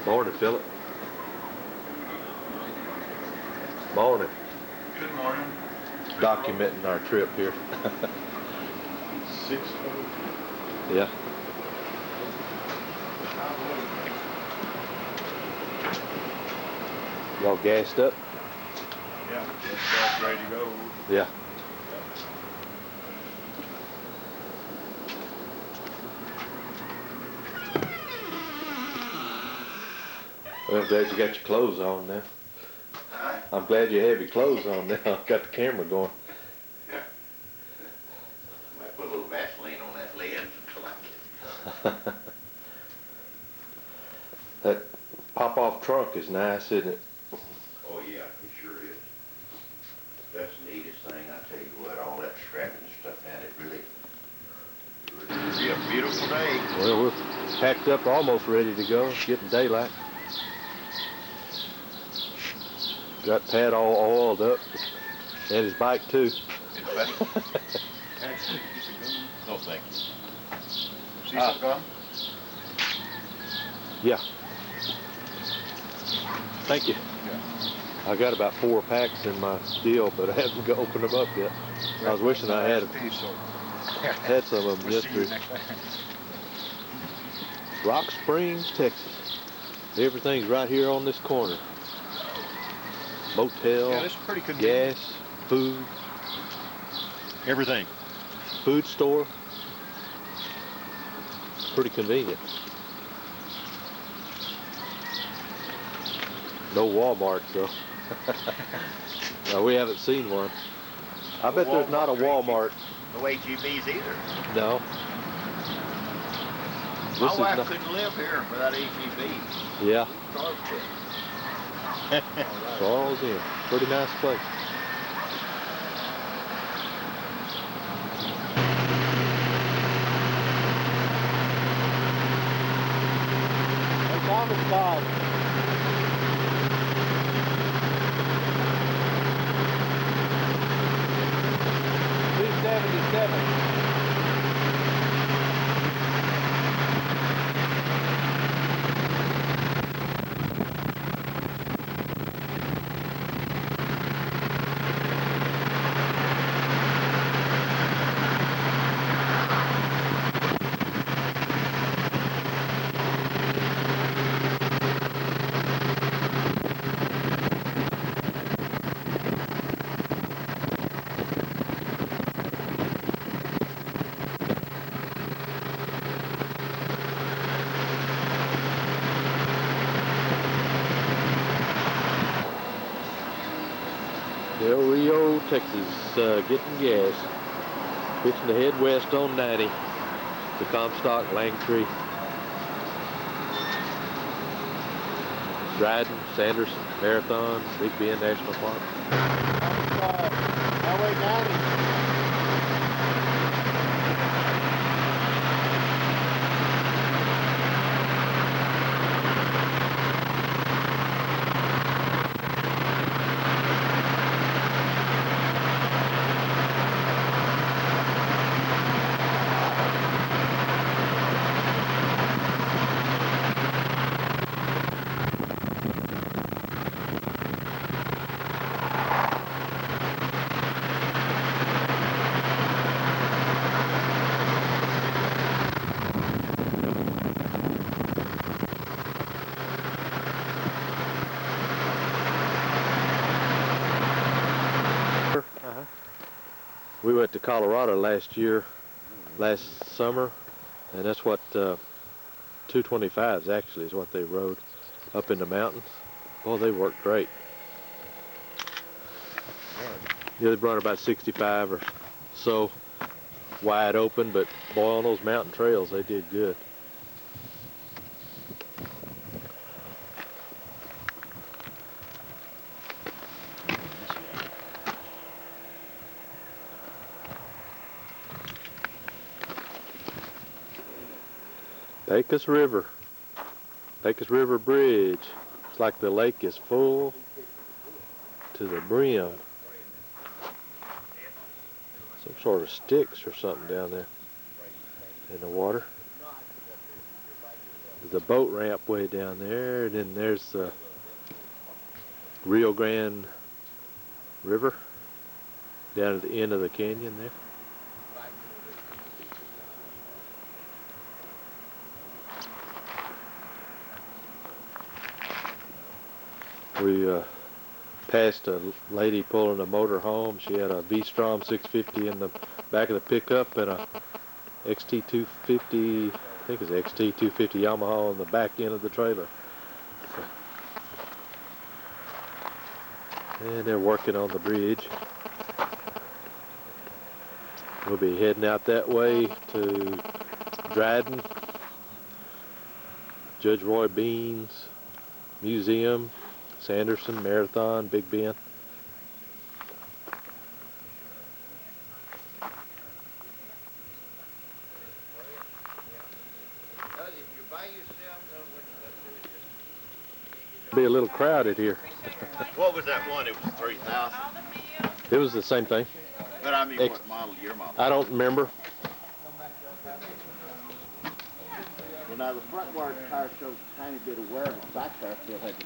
Morning, Philip. Morning. Good morning. Documenting our trip here. 6:00. Yeah. Y'all gassed up? Yeah, that's ready to go. Yeah. Well, I'm glad you got your clothes on now. I'm glad you have your clothes on now. I've got the camera going. Yeah. Might put a little Vaseline on that lens until I get it. That pop-off trunk is nice, isn't it? Oh yeah, it sure is. That's the neatest thing, I tell you what, all that strapping and stuff down, it really be a beautiful day. Well, we're packed up, almost ready to go. It's getting daylight. Got Pat all oiled up, and his bike too. His buddy? Actually, keep it going. No, thank you. See some gum? Yeah. Thank you. Yeah. I got about 4 packs in my deal, but I haven't opened them up yet. I was wishing I had some of them yesterday. Rock Springs, Texas. Everything's right here on this corner. Motel, Yeah, this is pretty convenient. gas, food, Everything. food store. Pretty convenient. No Walmarts though. No, we haven't seen one. I bet there's not a Walmart. No HEBs either. No. My This is wife not. couldn't live here without HEBs. Yeah. Starved to. Charles Inn. Pretty nice place. Hey, Thomas called. 277. Del Rio, Texas, getting gas. Fixing to head west on 90 to Comstock, Langtree, Dryden, Sanderson, Marathon, Big Bend National Park. Highway 90. We went to Colorado last summer, and that's what 225s actually is what they rode up in the mountains. Oh, they worked great. Yeah, they run about 65 or so, wide open, but boy, on those mountain trails, they did good. Pecos River Bridge. It's like the lake is full to the brim. Some sort of sticks or something down there in the water. the boat ramp way down there, and then there's the Rio Grande River down at the end of the canyon there. We passed a lady pulling a motor home. She had a V-Strom 650 in the back of the pickup and a XT250, I think it's XT250 Yamaha on the back end of the trailer. And they're working on the bridge. We'll be heading out that way to Dryden, Judge Roy Bean's Museum, Sanderson, Marathon, Big Bend. Be a little crowded here. What was that one? It was 3,000. It was the same thing. But I mean, what model, your model? I don't remember. Well, now the front wire tire shows a tiny bit of wear, but the back tire still has it.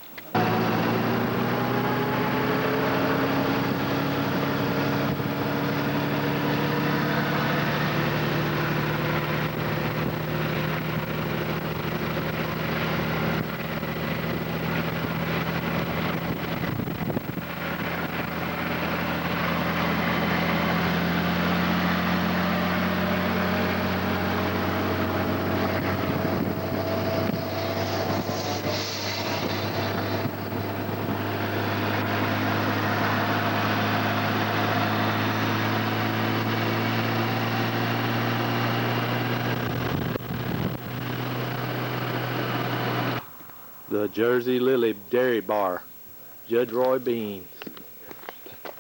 The Jersey Lily Dairy Bar, Judge Roy Bean's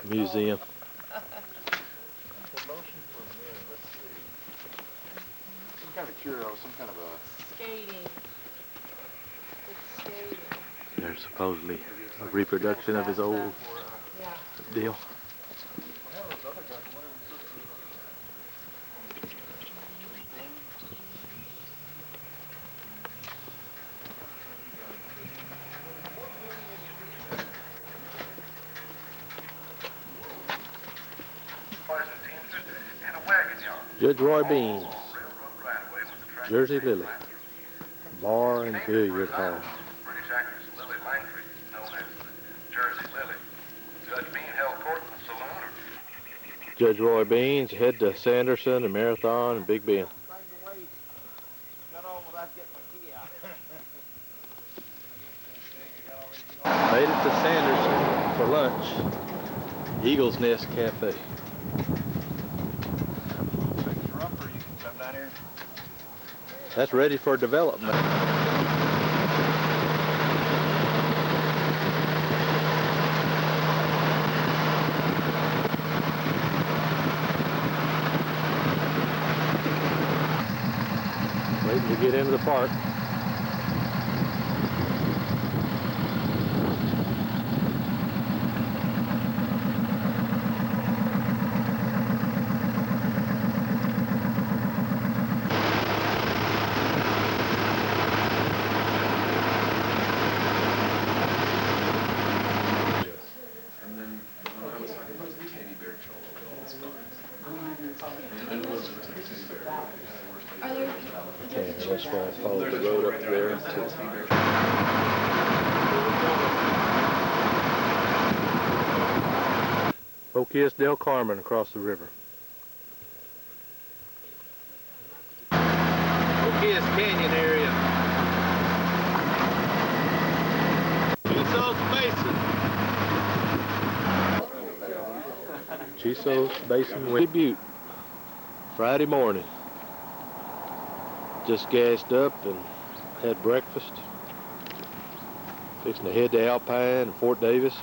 Museum. Some kind of churro, some kind of a... Skating. It's skating. There's supposedly a reproduction of his old Yeah. deal. Judge Roy Bean's Jersey Lily Bar and Billiard Hall. British actress Lily Langtry, known as the Jersey Lily. Judge Bean held court in the saloon. Judge Roy Bean's head to Sanderson and Marathon and Big Bend. Bang the waist. Got on without getting my key out. Made it to Sanderson for lunch. Eagle's Nest Cafe. Rumper, you can come down here. That's ready for development. Waiting to get into the park. Okay, let's follow the road up there to Okias Del Carmen across the river. Okias Canyon area. Chisos Basin. Chisos Basin, Windy Butte. Friday morning. Just gassed up and had breakfast. Fixing to head to Alpine and Fort Davis.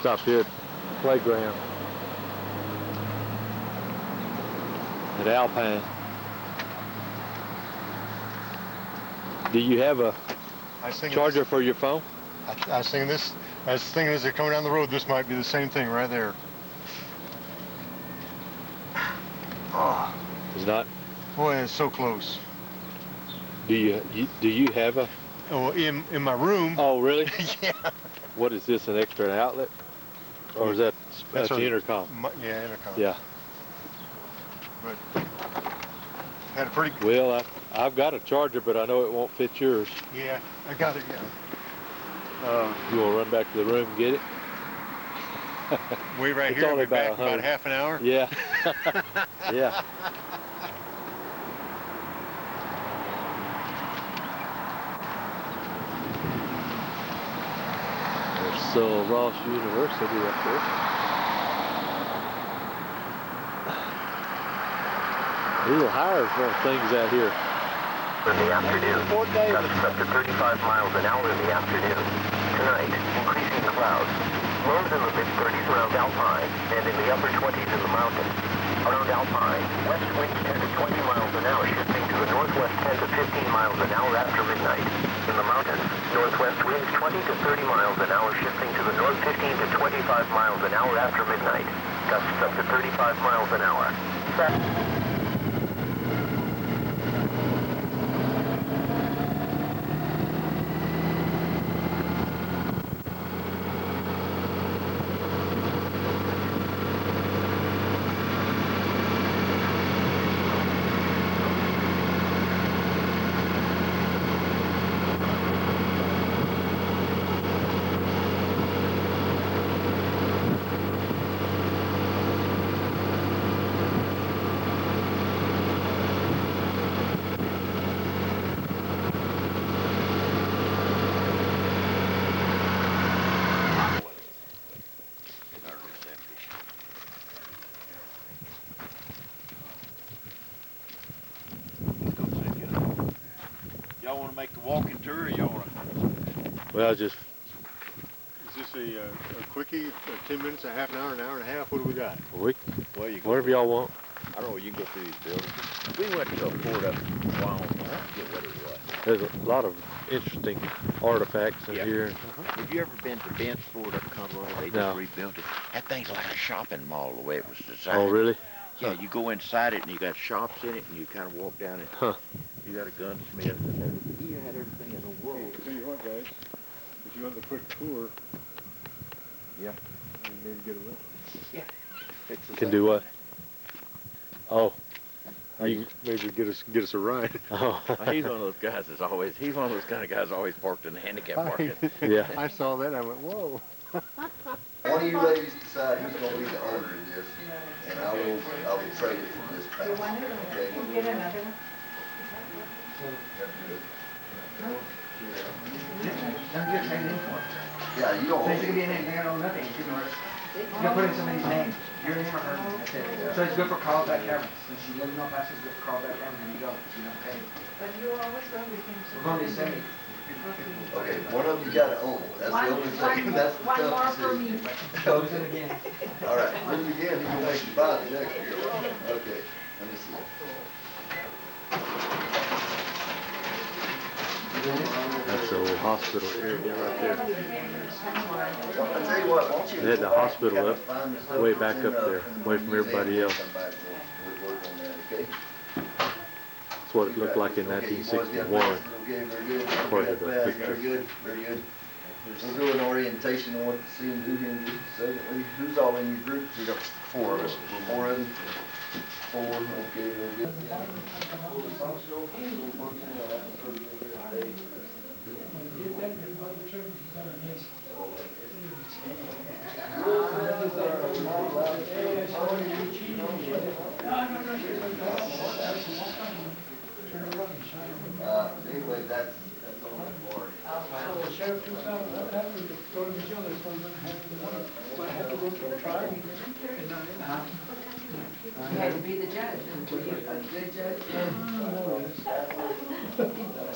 stop here at the playground at Alpine. Do you have a I was thinking charger for your phone? I was thinking this. I was thinking as they're coming down the road, this might be the same thing right there. Oh, It's not. boy, it's so close. Do you have a? Oh, in my room. Oh, really? Yeah. What is this? An extra outlet, or is that That's the our- intercom? Yeah, intercom. Yeah. But had a pretty. Well, I've got a charger, but I know it won't fit yours. Yeah, I got it. Yeah. You want to run back to the room and get it? Wait right It's here. I'll only be back about about 100. half an hour. Yeah. Yeah. There's Sul Ross University up there. Little higher for things out here. In the afternoon, gusts up to 35 miles an hour in the afternoon. Tonight, increasing clouds. Lows in the mid-30s around Alpine, and in the upper 20s in the mountains. Around Alpine, west winds 10 to 20 miles an hour, shifting to the northwest 10 to 15 miles an hour after midnight. In the mountains, northwest winds 20 to 30 miles an hour, shifting to the north 15 to 25 miles an hour after midnight. Gusts up to 35 miles an hour. Y'all wanna make the walking tour, or y'all wanna? Well, just Is this a quickie? 10 minutes, a half an hour, an hour and a half? What do we got? we, Well, you go. whatever y'all want. I don't know. You can go through these buildings. We went to a fort up in Wyoming. I forget what it was. There's a lot of interesting artifacts in Yeah. here. Have you ever been to Bent's Fort up in Colorado? They just No. rebuilt it. That thing's like a shopping mall the way it was designed. Oh, really? Yeah, you go inside it and you got shops in it and you kind of walk down it. Huh. You got a gunsmith and everything. You had everything in the world. Tell you what, guys. If you want the quick tour. Yeah. Maybe get a lift. Fix the Can thing. do what? Oh. Maybe get us a ride. Oh. He's one of those guys that's always, he's one of those kind of guys always parked in the handicap market. Yeah. I saw that. I went, whoa. One of you ladies decide who's gonna be the owner of this, and I will trade it for this house. Okay? Yeah, you don't. They should be in it, they don't know nothing. You can put in somebody's name, your name or her name, that's it. So it's good for callback cameras. Since you live in El Paso, it's good for callback cameras, and you don't pay. But you always go with him. We're going to send it. Okay, one of you gotta own it, that's the only thing, that's the One more tough for decision. me. Close it again. All right, when you get, he's gonna make you buy the next year. Okay, let me see. That's the old hospital area right there. I tell you what, won't you? They had the hospital up, Find the stuff way that's back in, up there, in the away from everybody museum, else. come back and we'll work on that, okay? That's what it looked like in Okay, you boys got 1961. that? Okay, very good. According to the Very picture. good, very good. We'll do an orientation on what to see and do here in just a second. Who's all in your group? We got 4 of us. 4 of them? 4, okay, very good. Anyway, that's all I'm for. You had to be the judge, were you a good judge?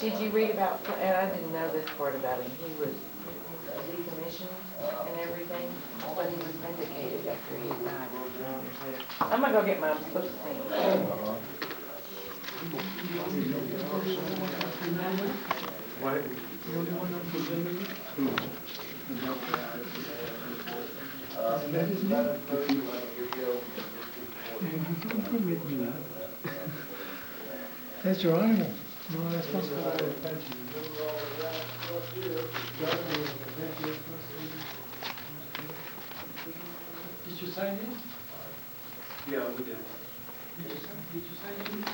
Did you read about, and I didn't know this part about him, he was, was he from admonitions and everything, but he was vindicated after he died. I'm gonna go get my book thing. That's your animal. No, that's possible. Did you sign in? Yeah, we did. Did you sign in?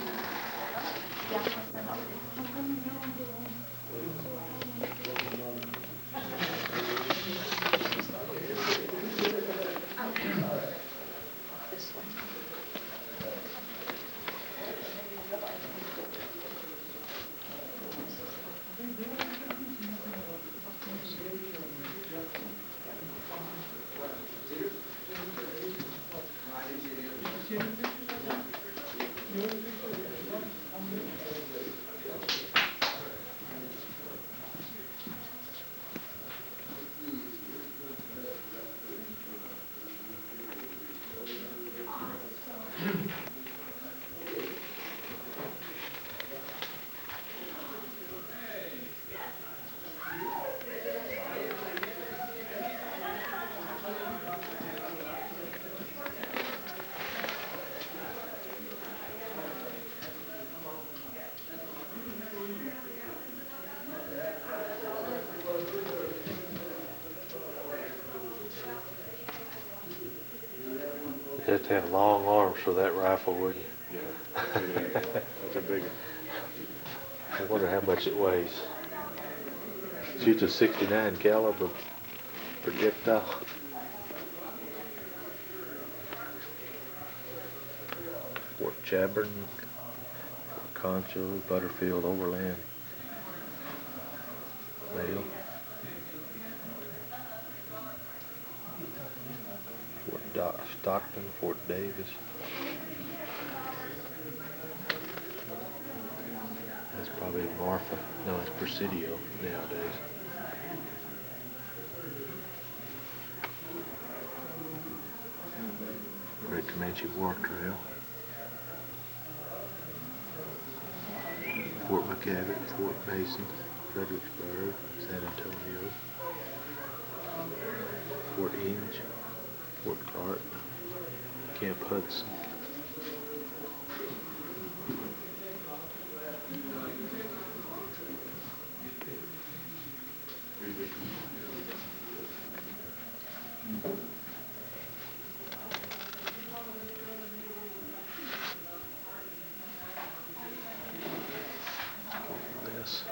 You have to have long arms for that rifle, wouldn't you? Yeah, that's a big one. I wonder how much it weighs. Shoots a 69 caliber projectile. Fort Chadbourne, Fort Concho, Butterfield, Overland, Mail. Fort Stockton, Fort Davis. That's probably Marfa. No, it's Presidio nowadays. Great Comanche War Trail. Fort McCavitt, Fort Mason, Fredericksburg, San Antonio, Fort Inge, Fort Clark, Camp Hudson. This.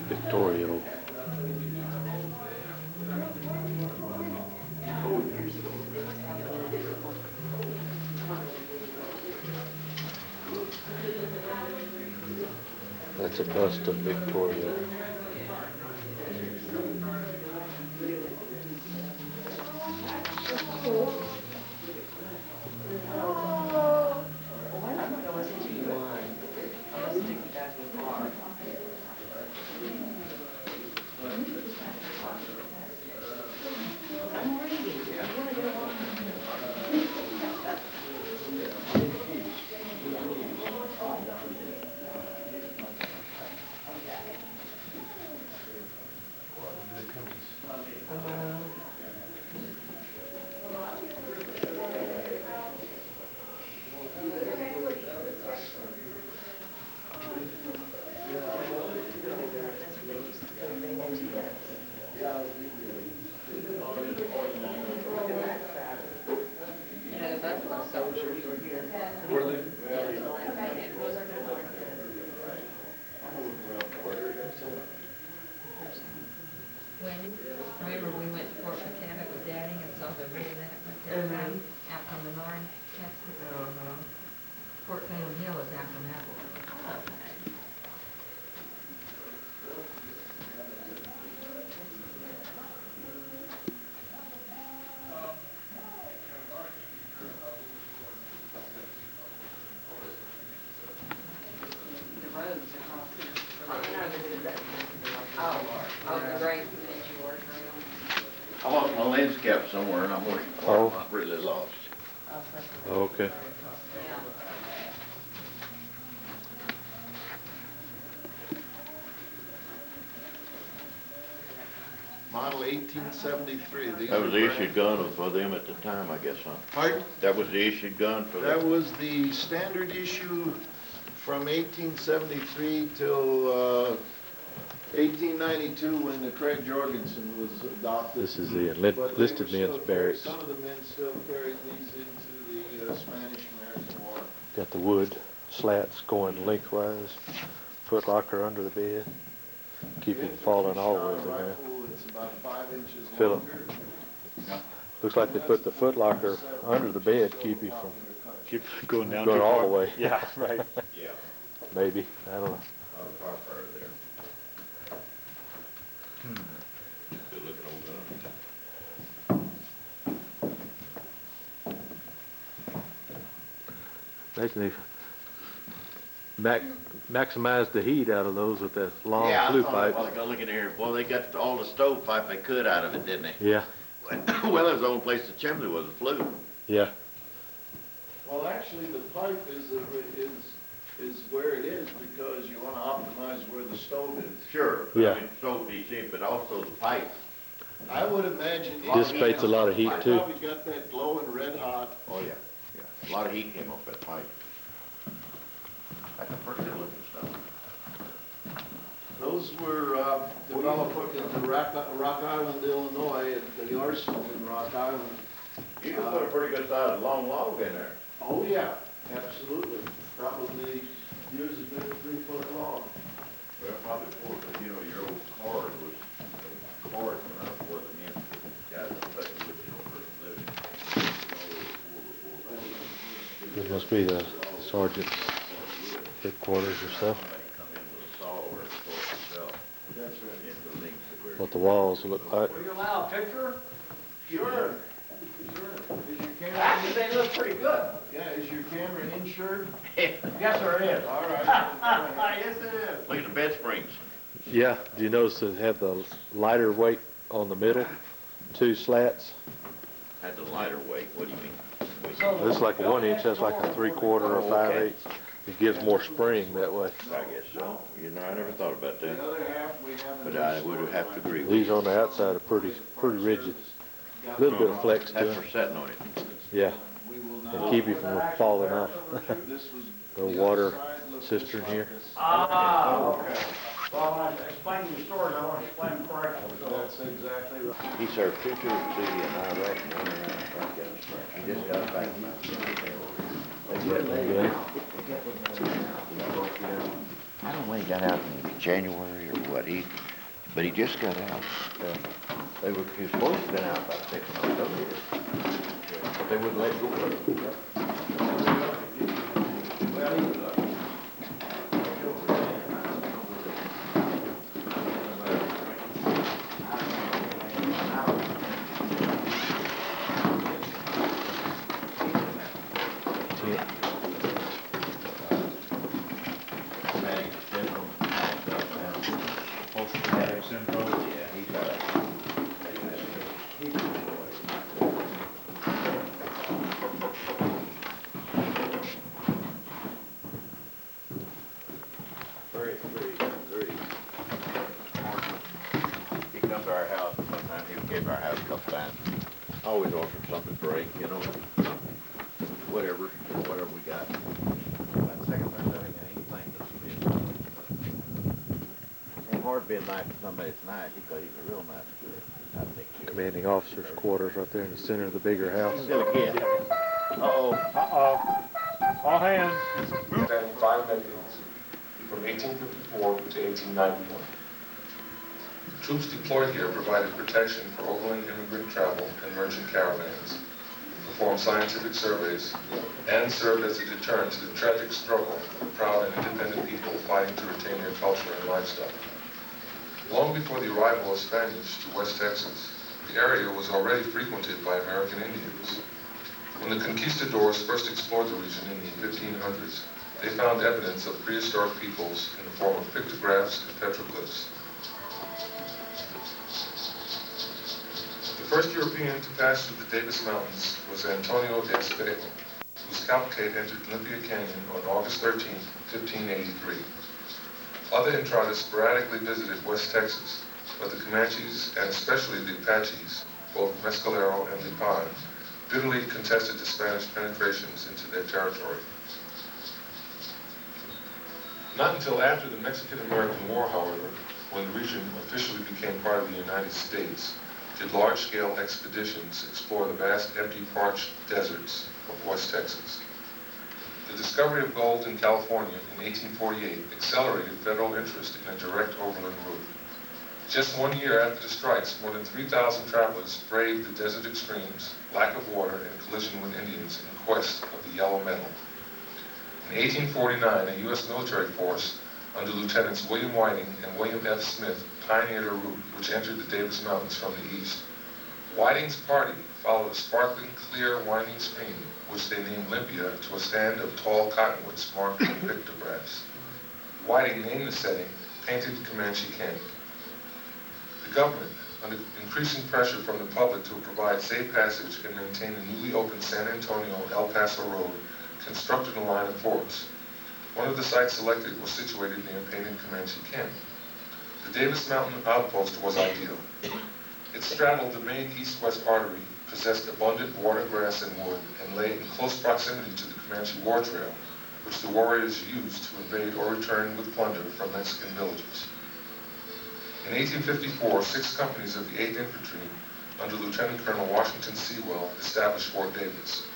Victoria. That's a bust of Victoria. Remember we went to Fort McKenna with Daddy and saw the reenactment there out from the North, Texas. Fort Salem Hill is out from that one. The roads across here. Oh, the great that you worked around. I lost my lens cap somewhere and I'm looking for it. Oh. I'm really lost. Okay. Model 1873. These That are was the brand- issued gun for them at the time, I guess, huh? Pardon? That was the issued gun for That them? was the standard issue from 1873 till 1892 when the Craig Jorgensen was adopted. This is the But they enlisted were still men's barracks. Some of the men still carried these into the Spanish-American War. Got the wood slats going lengthwise. Foot locker under the bed. Keep it from falling all the way to the ground. Rifle, it's about 5 inches Philip. longer. Looks like they put the foot locker under the bed, keep you from Keep going down going too all far. the way. Yeah, right. Yeah. Maybe, I don't know. Far further there. Good looking old gun. Imagine they maximized the heat out of those with that long Yeah, flue I pipe. thought, well, look in here. Well, they got all the stovepipe they could out of it, didn't they? Yeah, Well, that was the only place the chimney was, the flue. yeah. Well, actually, the pipe is where it is because you want to optimize where the stove is. Sure. Yeah. I mean, stove DC, but also the pipe. I would imagine. Dissipates a lot of heat, I too. probably got that glowing red hot. Oh, yeah, yeah. A lot of heat came off that pipe. That's a pretty good looking stuff. Those were developed in Rock Island, Illinois, at the arsenal in Rock Island. You can put a pretty good sized long log in there. Oh, yeah, absolutely. Probably Here's a good 3-foot log. Well, probably 4, but you know, your old cord was, cord when I was working in, guys, I bet you would, for living. This must be the sergeant's headquarters or stuff. What the walls look like. Will you allow a picture? Sure. Is your camera? Actually, they look pretty good. Yeah, is your camera insured? Yes, there is. All right. Yes, it is. Look at the bed springs. Yeah, do you notice it have the lighter weight on the middle? 2 slats? Had the lighter weight, what do you mean? This is like a 1 inch, that's like a 3/4 or 5/8. It gives more spring that way. I guess so. You know, I never thought about The that, other half we have. but I would have to agree with These you. on the outside are pretty rigid. A little bit of flex to That's them. for setting on it. Yeah, We will and not. keep you from falling off. This was. The water cistern here. Ah, okay. Well, when I explain the stories, I want to explain them correctly. So That's exactly right. He served 2 tours of duty in Iraq and 1 around Afghanistan. He just got back from I don't know when he got out in January or what, but he just got out. He was supposed to have been out about 6 months earlier, but they wouldn't let go of him. He come to our house, and sometimes he came to our house a couple times. Always offered something to drink, you know, whatever we got. About second or third, anything that's It's hard being nice to somebody that's nice, because he's a real nice kid. I think he'll- Commanding officer's quarters right there in the center of the bigger house. Still a kid. all hands. Spanning 5 decades, from 1854 to 1891. Troops deployed here provided protection for overland immigrant travel and merchant caravans, performed scientific surveys, and served as a deterrent to the tragic struggle of proud and independent people fighting to retain their culture and lifestyle. Long before the arrival of Spaniards to West Texas, the area was already frequented by American Indians. When the conquistadors first explored the region in the 1500s, they found evidence of prehistoric peoples in the form of pictographs and petroglyphs. The first European to pass through the Davis Mountains was Antonio de Espejo, whose cavalcade entered Olympia Canyon on August 13, 1583. Other Entradas sporadically visited West Texas, but the Comanches, and especially the Apaches, both Mescalero and Lipan, bitterly contested the Spanish penetrations into their territory. Not until after the Mexican-American War, however, when the region officially became part of the United States, did large-scale expeditions explore the vast empty parched deserts of West Texas. The discovery of gold in California in 1848 accelerated federal interest in a direct overland route. Just 1 year after the strikes, more than 3,000 travelers braved the desert extremes, lack of water, and collision with Indians in quest of the yellow metal. In 1849, a U.S. military force under Lieutenants William Whiting and William F. Smith pioneered a route which entered the Davis Mountains from the east. Whiting's party followed a sparkling, clear, winding stream, which they named Olympia, to a stand of tall cottonwoods marked with pictographs. Whiting named the setting Painted Comanche Canyon. The government, under increasing pressure from the public to provide safe passage and maintain the newly opened San Antonio-El Paso Road, constructed a line of forts. One of the sites selected was situated near Painted Comanche Canyon. The Davis Mountain outpost was ideal. It straddled the main east-west artery, possessed abundant water, grass, and wood, and lay in close proximity to the Comanche War Trail, which the warriors used to invade or return with plunder from Mexican villages. In 1854, 6 companies of the 8th Infantry, under Lieutenant Colonel Washington Sewell, established Fort Davis.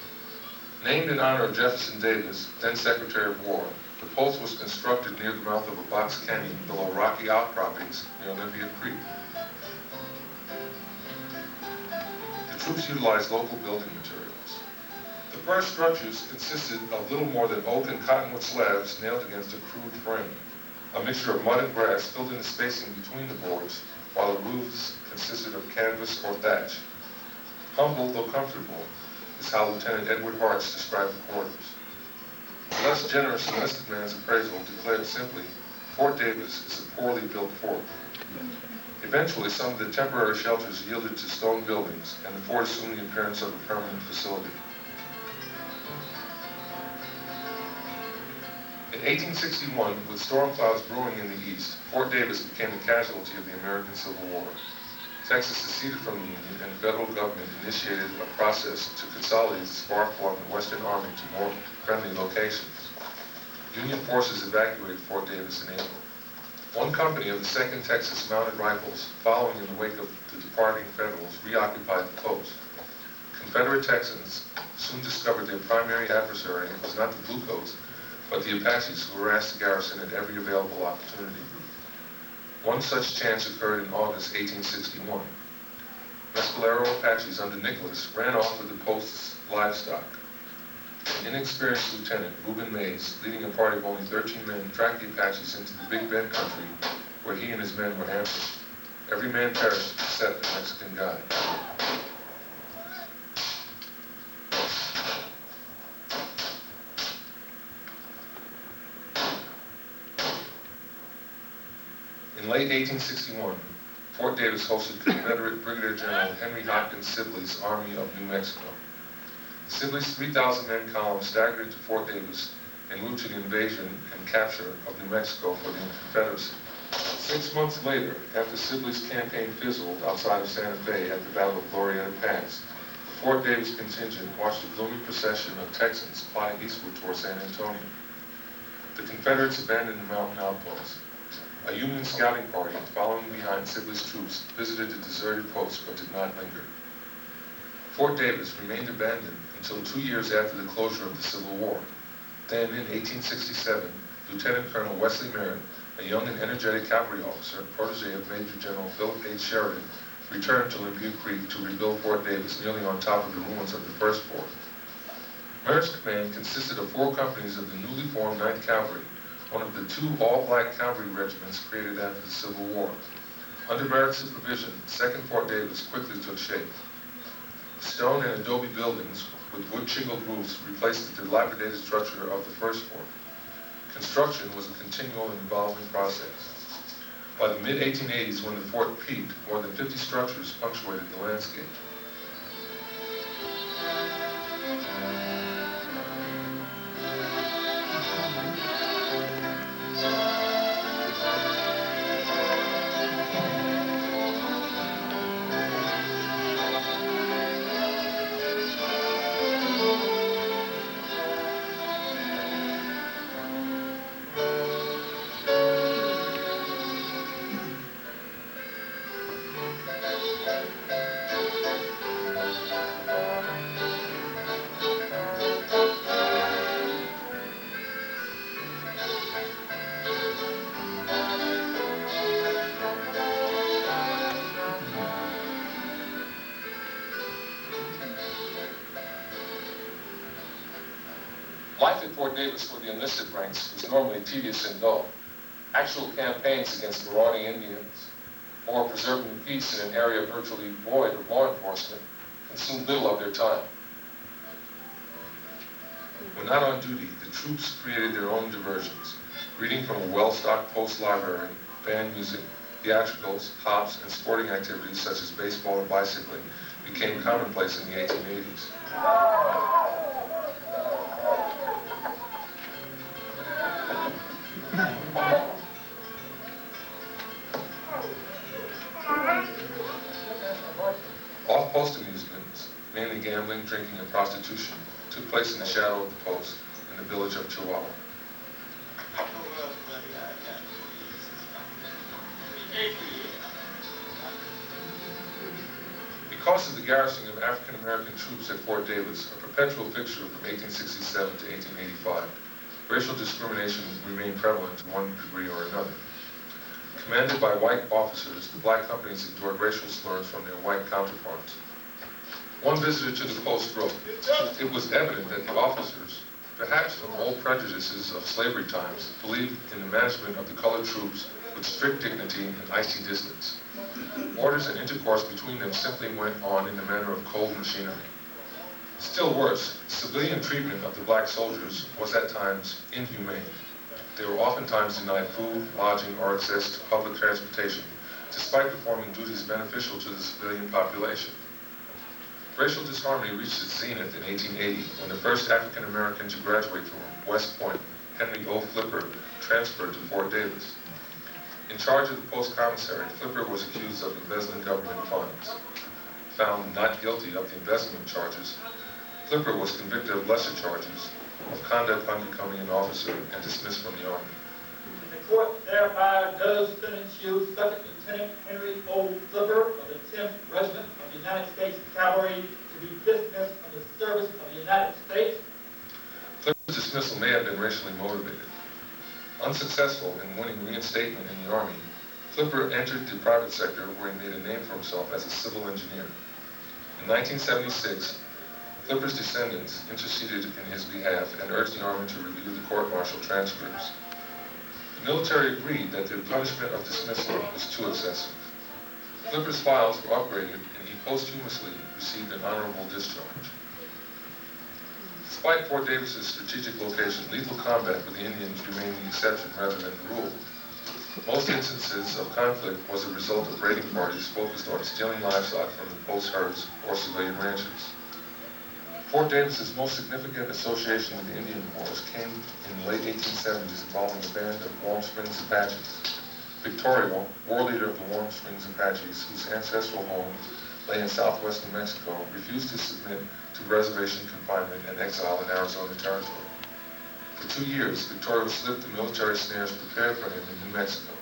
Named in honor of Jefferson Davis, then Secretary of War, The post was constructed near the mouth of a box canyon below rocky outcroppings near Olympia Creek. The troops utilized local building materials. The first structures consisted of little more than oak and cottonwood slabs nailed against a crude frame. A mixture of mud and grass filled in the spacing between the boards, while the roofs consisted of canvas or thatch. Humble, though comfortable, is how Lieutenant Edward Hartz described the quarters. The less generous enlisted man's appraisal declared simply, Fort Davis is a poorly built fort. Eventually, some of the temporary shelters yielded to stone buildings, and the fort assumed the appearance of a permanent facility. In 1861, with storm clouds brewing in the east, Fort Davis became a casualty of the American Civil War. Texas seceded from the Union, and the federal government initiated a process to consolidate its far-flung Western Army to more friendly locations. Union forces evacuated Fort Davis in April. One company of the 2nd Texas Mounted Rifles, following in the wake of the departing Federals, reoccupied the post. Confederate Texans soon discovered their primary adversary was not the Bluecoats, but the Apaches, who harassed the garrison at every available opportunity. One such chance occurred in August 1861. Mescalero Apaches under Nicholas ran off with the post's livestock. An inexperienced lieutenant, Reuben Mays, leading a party of only 13 men, tracked the Apaches into the Big Bend country, where he and his men were ambushed. Every man perished except the Mexican guide. In late 1861, Fort Davis hosted Confederate Brigadier General Henry Hopkins Sibley's Army of New Mexico. Sibley's 3,000-man column staggered into Fort Davis en route to the invasion and capture of New Mexico for the Confederacy. 6 months later, after Sibley's campaign fizzled outside of Santa Fe at the Battle of Glorieta Pass, the Fort Davis contingent watched a gloomy procession of Texans plodding eastward toward San Antonio. The Confederates abandoned the mountain outpost. A Union scouting party, following behind Sibley's troops, visited the deserted post but did not linger. Fort Davis remained abandoned until 2 years after the closure of the Civil War. Then, in 1867, Lieutenant Colonel Wesley Merritt, a young and energetic cavalry officer, protege of Major General Philip H. Sheridan, returned to Olympia Creek to rebuild Fort Davis nearly on top of the ruins of the first fort. Merritt's command consisted of 4 companies of the newly formed 9th Cavalry, one of the 2 all-black cavalry regiments created after the Civil War. Under Merritt's supervision, 2nd Fort Davis quickly took shape. Stone and adobe buildings with wood-shingled roofs replaced the dilapidated structure of the first fort. Construction was a continual and evolving process. By the mid-1880s, when the fort peaked, more than 50 structures punctuated the landscape. Life at Fort Davis for the enlisted ranks was normally tedious and dull. Actual campaigns against marauding Indians or preserving peace in an area virtually void of law enforcement consumed little of their time. When not on duty, the troops created their own diversions. Reading from a well-stocked post library, band music, theatricals, hops, and sporting activities such as baseball and bicycling became commonplace in the 1880s. Off-post amusements, mainly gambling, drinking, and prostitution, took place in the shadow of the post in the village of Chihuahua. Because of the garrisoning of African-American troops at Fort Davis, a perpetual fixture from 1867 to 1885, racial discrimination remained prevalent to one degree or another. Commanded by white officers, the black companies endured racial slurs from their white counterparts. One visitor to the post wrote, "It was evident that the officers, perhaps from old prejudices of slavery times, believed in the management of the colored troops with strict dignity and icy distance. Orders and intercourse between them simply went on in the manner of cold machinery. Still worse, civilian treatment of the black soldiers was at times inhumane. They were oftentimes denied food, lodging, or access to public transportation, despite performing duties beneficial to the civilian population." Racial disharmony reached its zenith in 1880 when the first African American to graduate from West Point, Henry O. Flipper, transferred to Fort Davis. In charge of the post commissary, Flipper was accused of embezzling government funds. Found not guilty of the embezzlement charges, Flipper was convicted of lesser charges of conduct unbecoming an officer and dismissed from the Army. The court thereby does sentence you, Second Lieutenant Henry O. Flipper of the 10th Regiment of the United States Cavalry, to be dismissed from the service of the United States. Flipper's dismissal may have been racially motivated. Unsuccessful in winning reinstatement in the Army, Flipper entered the private sector where he made a name for himself as a civil engineer. In 1976, Flipper's descendants interceded in his behalf and urged the Army to review the court-martial transcripts. The military agreed that the punishment of dismissal was too excessive. Flipper's files were upgraded and he posthumously received an honorable discharge. Despite Fort Davis's strategic location, lethal combat with the Indians remained the exception rather than the rule. Most instances of conflict was a result of raiding parties focused on stealing livestock from the post herds or civilian ranches. Fort Davis's most significant association with the Indian Wars came in the late 1870s involving a band of Warm Springs Apaches. Victorio, war leader of the Warm Springs Apaches, whose ancestral home lay in southwest New Mexico, refused to submit to reservation confinement and exile in Arizona Territory. For 2 years, Victorio slipped the military snares prepared for him in New Mexico.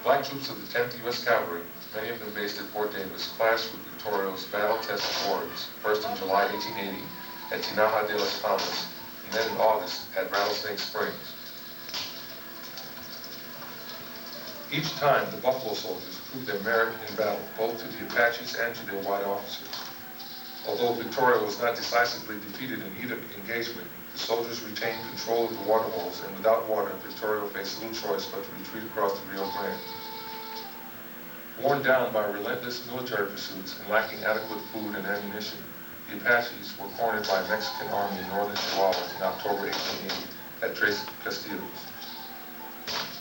Black troops of the 10th U.S. Cavalry, many of them based at Fort Davis, clashed with Victorio's battle-tested warriors, first in July 1880 at Tinaja de las Palmas, and then in August at Rattlesnake Springs. Each time, the Buffalo Soldiers proved their merit in battle, both to the Apaches and to their white officers. Although Victorio was not decisively defeated in either engagement, the soldiers retained control of the water holes, and without water, Victorio faced little choice but to retreat across the Rio Grande. Worn down by relentless military pursuits and lacking adequate food and ammunition, the Apaches were cornered by a Mexican army in northern Chihuahua in October 1880 at Tres Castillos.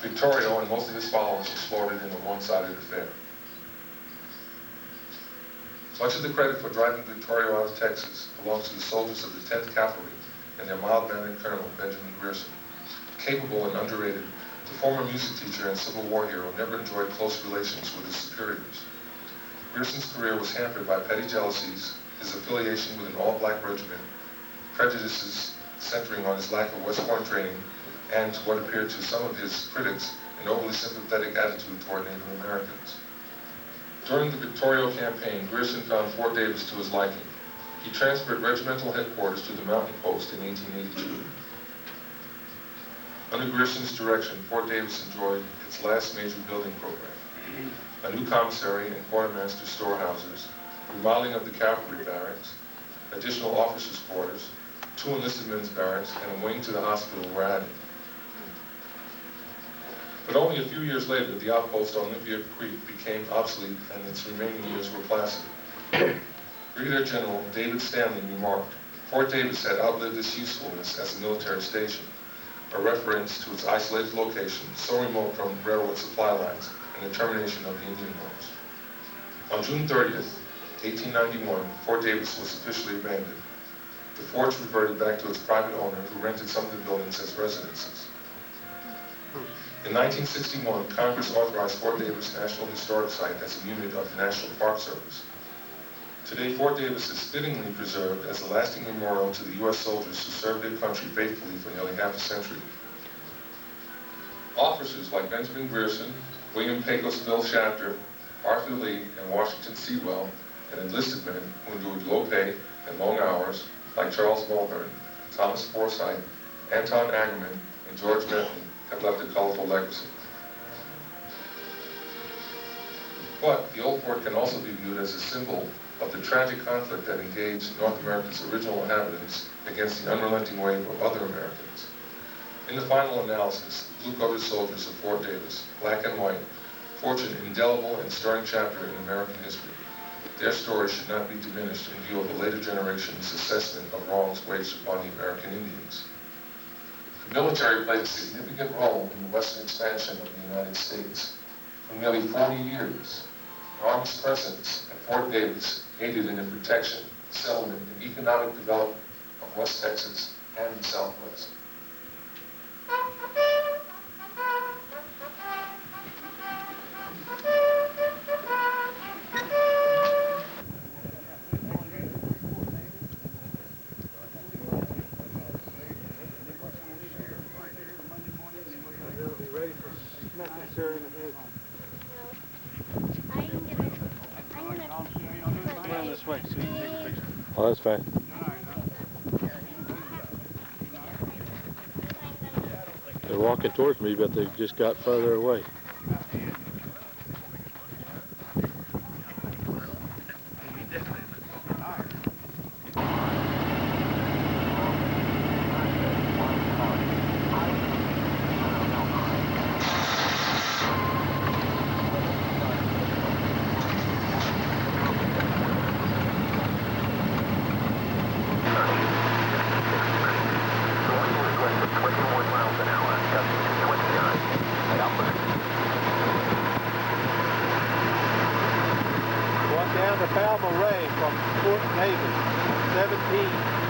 Victorio and most of his followers were slaughtered in a one-sided affair. Much of the credit for driving Victorio out of Texas belongs to the soldiers of the 10th Cavalry and their mild-mannered Colonel, Benjamin Grierson. Capable and underrated, the former music teacher and Civil War hero never enjoyed close relations with his superiors. Grierson's career was hampered by petty jealousies, his affiliation with an all-black regiment, prejudices centering on his lack of West Point training, and to what appeared to some of his critics, an overly sympathetic attitude toward Native Americans. During the Victorio campaign, Grierson found Fort Davis to his liking. He transferred regimental headquarters to the Mountain Post in 1882. Under Grierson's direction, Fort Davis enjoyed its last major building program. A new commissary and quartermaster storehouses, remodeling of the cavalry barracks, additional officers' quarters, 2 enlisted men's barracks, and a wing to the hospital were added. But only a few years later, the outpost on Olympia Creek became obsolete and its remaining years were placid. Brigadier General David Stanley remarked, Fort Davis had outlived its usefulness as a military station, a reference to its isolated location, so remote from railroad supply lines and the termination of the Indian Wars. On June 30th, 1891, Fort Davis was officially abandoned. The fort reverted back to its private owner, who rented some of the buildings as residences. In 1961, Congress authorized Fort Davis National Historic Site as a unit of the National Park Service. Today, Fort Davis is fittingly preserved as a lasting memorial to the U.S. soldiers who served their country faithfully for nearly half a century. Officers like Benjamin Grierson, William Pecos Bill Shafter, Arthur Lee, and Washington Sewell, and enlisted men who endured low pay and long hours, like Charles Mulvern, Thomas Forsyth, Anton Agerman, and George Bentley have left a colorful legacy. But the Old Fort can also be viewed as a symbol of the tragic conflict that engaged North America's original inhabitants against the unrelenting wave of other Americans. In the final analysis, blue-covered soldiers of Fort Davis, black and white, forge an indelible and stirring chapter in American history. Their story should not be diminished in view of the later generation's assessment of wrongs waged upon the American Indians. The military played a significant role in the western expansion of the United States. For nearly 40 years, the Army's presence at Fort Davis aided in the protection, settlement, and economic development of West Texas and the Southwest. Oh, that's fine. They're walking towards me, but they just got further away. Down to Balma Ray from Fort Davis, 17